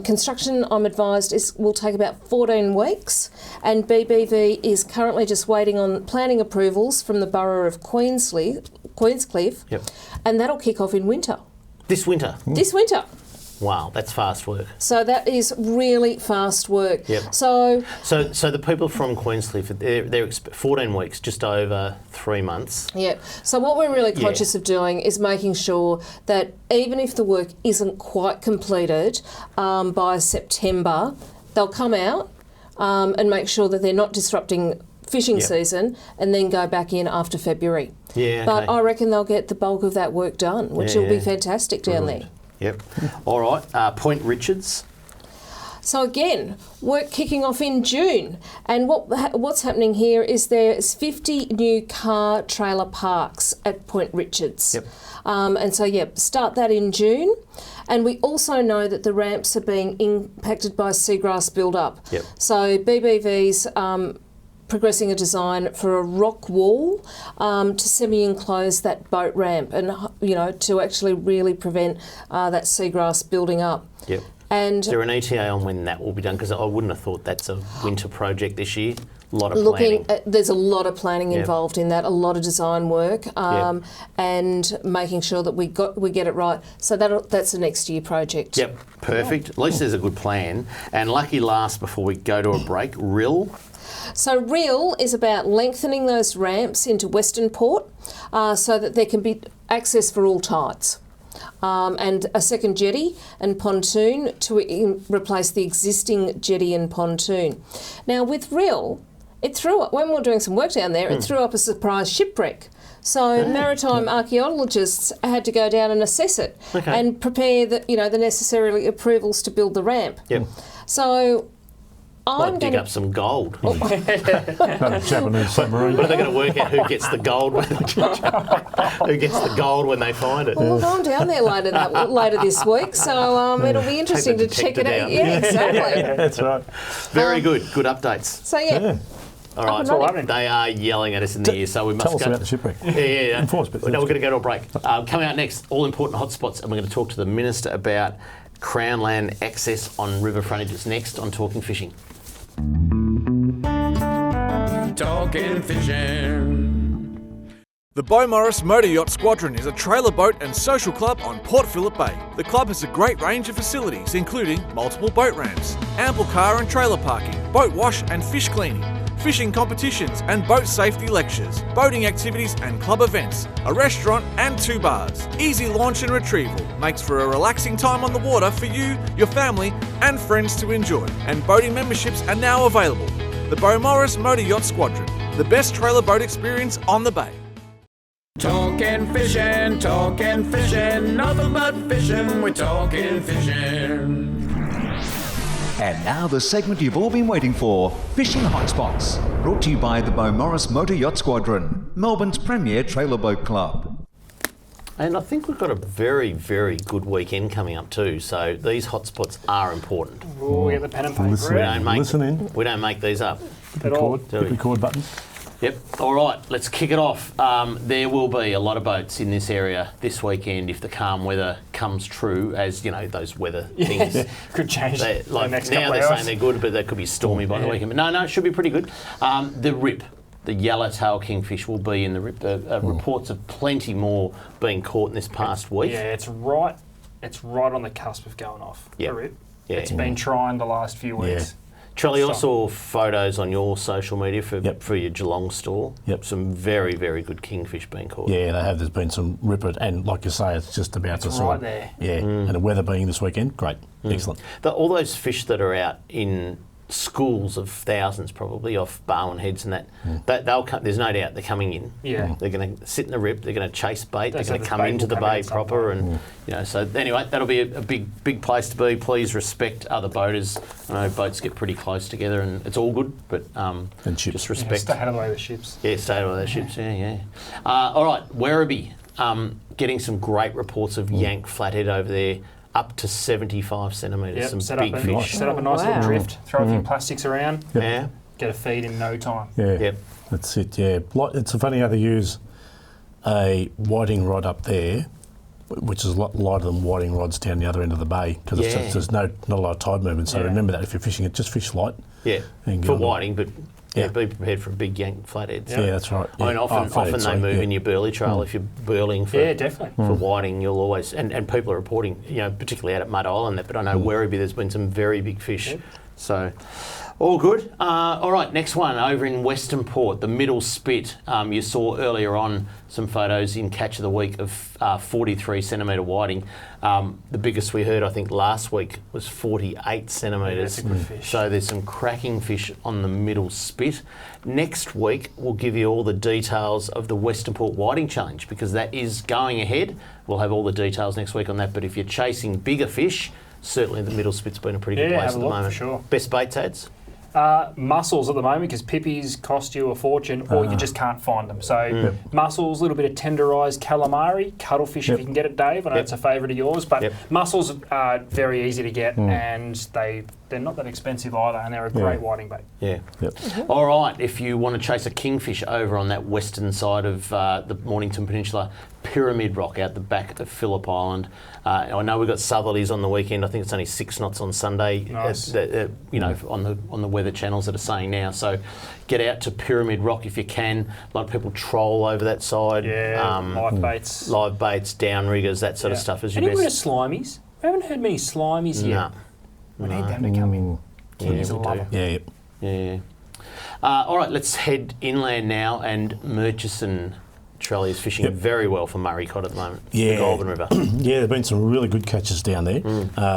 Construction, I'm advised, will take about 14 weeks, and BBV is currently just waiting on planning approvals from the Borough of Queenscliff, and that'll kick off in winter. This winter? This winter. Wow, that's fast work. So that is really fast work. Yep. So the people from Queenscliff, they're 14 weeks, just over 3 months. Yeah. So what we're really conscious of doing is making sure that even if the work isn't quite completed by September, they'll come out and make sure that they're not disrupting fishing season, and then go back in after February. Yeah. But I reckon they'll get the bulk of that work done, which will be fantastic down there. Yep. All right. Point Richards. So again, work kicking off in June, and what's happening here is there's 50 new car trailer parks at Point Richards. Yep. And so start that in June. And we also know that the ramps are being impacted by seagrass build-up. Yep. So BBV's progressing a design for a rock wall to semi-enclose that boat ramp, and to actually really prevent that seagrass building up. Yep. And is there an ETA on when that will be done? Because I wouldn't have thought that's a winter project this year. A lot of planning. There's a lot of planning involved in that, a lot of design work, and making sure that we get it right. So that's a next year project. Yep, perfect. At least there's a good plan. And lucky last before we go to a break, Rill. So Rill is about lengthening those ramps into Western Port so that there can be access for all tides. And a second jetty and pontoon to replace the existing jetty and pontoon. Now with Rill, it threw up, when we were doing some work down there, it threw up a surprise shipwreck. So maritime archaeologists had to go down and assess it and prepare the necessary approvals to build the ramp. Yep. So Might dig up some gold. Not a Japanese submarine. But they're going to work out who gets the gold when they find it. Well, we're going down there later this week, so it'll be interesting to check it out. Yeah, exactly. That's right. Very good. Good updates. So All right, they are yelling at us in the ear, so we must tell go. us about the shipwreck. Yeah. Enforce, but No, we're going to go to a break. Coming out next, all important hotspots, and we're going to talk to the Minister about Crown land access on river frontages. Next on Talking Fishing. Talking fishing. The Beaumaris Motor Yacht Squadron is a trailer boat and social club on Port Phillip Bay. The club has a great range of facilities, including multiple boat ramps, ample car and trailer parking, boat wash and fish cleaning, fishing competitions and boat safety lectures, boating activities and club events, a restaurant and 2 bars. Easy launch and retrieval makes for a relaxing time on the water for you, your family and friends to enjoy. And boating memberships are now available. The Beaumaris Motor Yacht Squadron, the best trailer boat experience on the bay. Talking fishing, nothing but fishing, we're talking fishing. And now the segment you've all been waiting for, Fishing Hotspots, brought to you by the Beaumaris Motor Yacht Squadron, Melbourne's premier trailer boat club. And I think we've got a very, very good weekend coming up too, so these hotspots are important. Oh, we get the pen and paper. We don't make these up. Hit record button. Yep. All right, let's kick it off. There will be a lot of boats in this area this weekend if the calm weather comes true, as you know, those weather things could change. Like next now couple they're of hours. saying they're good, but they could be stormy by the weekend. But no, it should be pretty good. The rip, the yellowtail kingfish, will be in the rip. Reports of plenty more being caught in this past week. Yeah, it's right on the cusp of going off. The rip. Yeah. It's been trying the last few weeks. Charlie, I saw photos on your social media for your Geelong store. Yep. Some very, very good kingfish being caught. Yeah, they have. There's been some ripper, and like you say, it's just about to right there. Yeah, and the weather being this weekend, great, excellent. All those fish that are out in schools of thousands probably off Barwon Heads and that they'll come, there's no doubt they're coming in. Yeah. They're going to sit in the rip, they're going to chase bait, they're going to the come bait into will the come in bay at some proper point. and you know, so anyway, that'll be a big place to be. Please respect other boaters. I know boats get pretty close together and it's all good, but and ships. just respect. Stay out of the way of the ships. Yeah, stay out of the ships, yeah. All right, Werribee, getting some great reports of yank flathead over there. Up to 75 centimetres, some big fish. Set up a nice little drift, throw a few plastics around, Yeah. get a feed in no time. Yeah, Yep. that's it. Yeah, it's funny how they use a whiting rod up there, which is a lot lighter than whiting rods down the other end of the bay because there's not a lot of tide movement. So remember that if you're fishing it, just fish light. Yeah, and for whiting, but be prepared for a big yank flathead. Yeah, that's right. I mean, often they move in your burley trail. If you're burling for for whiting, you'll always and people are reporting, you know, particularly out at Mud Island, but I know Werribee there's been some very big fish. So all good. All right, next one over in Western Port, the Middle Spit. You saw earlier on some photos in Catch of the Week of 43 centimetre whiting. The biggest we heard, I think, last week was 48 centimetres. That's a good fish. So there's some cracking fish on the Middle Spit. Next week, we'll give you all the details of the Western Port Whiting Challenge because that is going ahead. We'll have all the details next week on that. But if you're chasing bigger fish, certainly the Middle Spit's been a pretty good place at the moment. For sure. Best baits ads? Mussels at the moment because pippies cost you a fortune or you just can't find them. So mussels, a little bit of tenderised calamari, cuttlefish if you can get it, Dave. I know it's a favourite of yours, but mussels are very easy to get and they're not that expensive either and they're a great whiting bait. Yeah. All right, if you want to chase a kingfish over on that western side of the Mornington Peninsula, Pyramid Rock out the back of Phillip Island. I know we've got southerlies on the weekend. I think it's only 6 knots on Sunday. Nice. You know, on the weather channels that are saying now. So get out to Pyramid Rock if you can. A lot of people troll over that side. Yeah, live baits, downriggers, that sort of stuff is your Any best. slimies? We haven't heard many slimies yet. We need them to come in. Kiddies will love them. Yeah. All right, let's head inland now, and Murchison Trelly is fishing very well for Murray cod at the moment. The Goulburn River. Yeah, there've been some really good catches down there,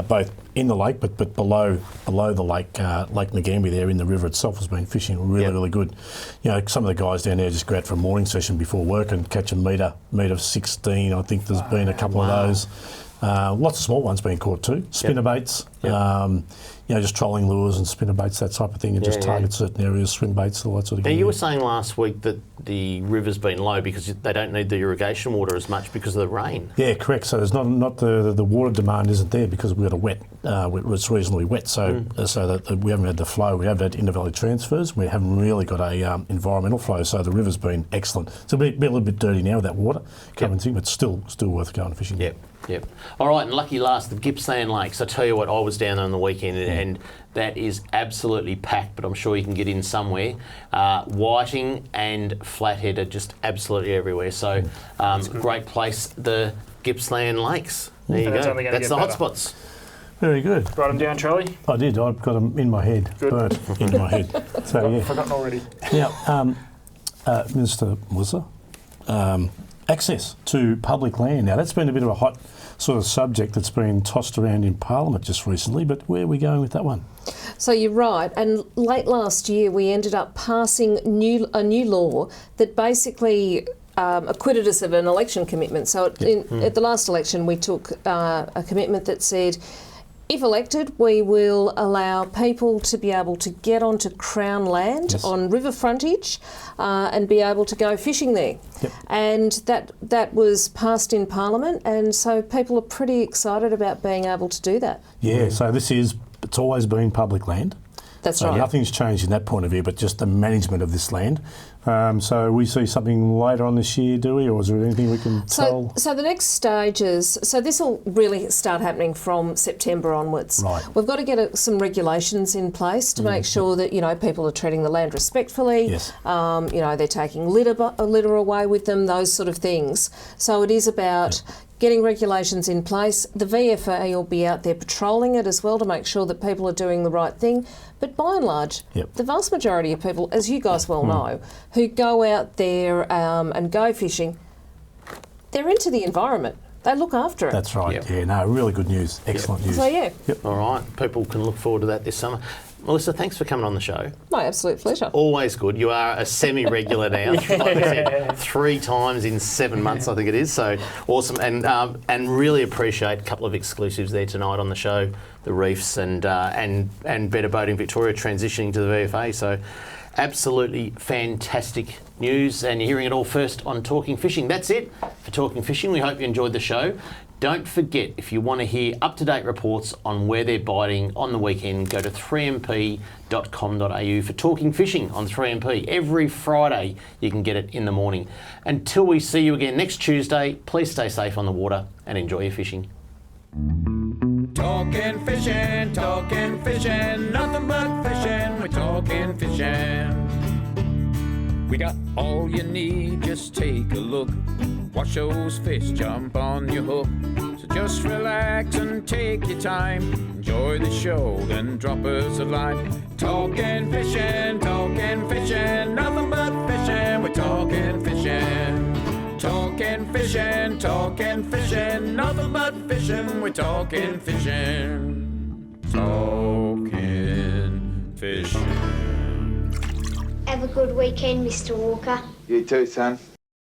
both in the lake, but below the lake, Lake Ngambie there in the river itself has been fishing really good. You know, some of the guys down there just go out for a morning session before work and catch a metre of 16. I think there's been a couple of those. Lots of small ones being caught too. Spinnerbaits, you know, just trolling lures and spinnerbaits, that type of thing, and just target certain areas, swim baits, all that sort of thing. Now, you were saying last week that the river's been low because they don't need the irrigation water as much because of the rain. Yeah, correct. So there's not the water demand isn't there because we've got a wet, it's reasonably wet. So that we haven't had the flow. We haven't had intervalley transfers. We haven't really got a environmental flow. So the river's been excellent. It's a little bit dirty now with that water coming through, but still worth going fishing. Yep. All right, and lucky last, the Gippsland Lakes. I tell you what, I was was down on the weekend, and that is absolutely packed, but I'm sure you can get in somewhere. Whiting and Flathead are just absolutely everywhere. So great place, the Gippsland Lakes. There you go. That's the hotspots. Very good. Write them down, Charlie. I did. I've got them in my head. Good. Burnt in my head. So yeah. Forgotten already. Now, Minister Melissa, access to public land. Now, that's been a bit of a hot sort of subject that's been tossed around in Parliament just recently, but where are we going with that one? So you're right, and late last year we ended up passing a new law that basically acquitted us of an election commitment. So at the last election we took a commitment that said, if elected, we will allow people to be able to get onto Crown land on river frontage and be able to go fishing there. Yep. And that was passed in Parliament, and so people are pretty excited about being able to do that. Yeah, so it's always been public land. That's so right. Nothing's changed in that point of view, but just the management of this land. So we see something later on this year, do we? Or is there anything we can tell? So the next stage is, so this will really start happening from September onwards. Right. We've got to get some regulations in place to make sure that, people are treating the land respectfully. Yes. They're taking litter away with them, those sort of things. So it is about getting regulations in place. The VFA will be out there patrolling it as well to make sure that people are doing the right thing. But by and large, the vast majority of people, as you guys well know, who go out there and go fishing, they're into the environment. They look after it. That's right. Yep. Yeah, no, really good news. Excellent news. So, yeah. Yep. All right. People can look forward to that this summer. Melissa, thanks for coming on the show. My absolute pleasure. Always good. You are a semi-regular now. Like I said, 3 times in 7 months, I think it is. So awesome, and really appreciate a couple of exclusives there tonight on the show. The Reefs and Better Boating Victoria transitioning to the VFA. So absolutely fantastic news, and you're hearing it all first on Talking Fishing. That's it for Talking Fishing. We hope you enjoyed the show. Don't forget, if you want to hear up-to-date reports on where they're biting on the weekend, go to 3mp.com.au for Talking Fishing on 3MP. Every Friday you can get it in the morning. Until we see you again next Tuesday, please stay safe on the water and enjoy your fishing. Talking fishing, nothing but fishing, we're talking fishing. We got all you need, just take a look. Watch those fish jump on your hook. So just relax and take your time. Enjoy the show, then drop us a line. Talking fishing, nothing but fishing, we're talking fishing. Talking fishing, nothing but fishing, we're talking fishing. Talking fishing. Have a good weekend, Mr. Walker. You too, son.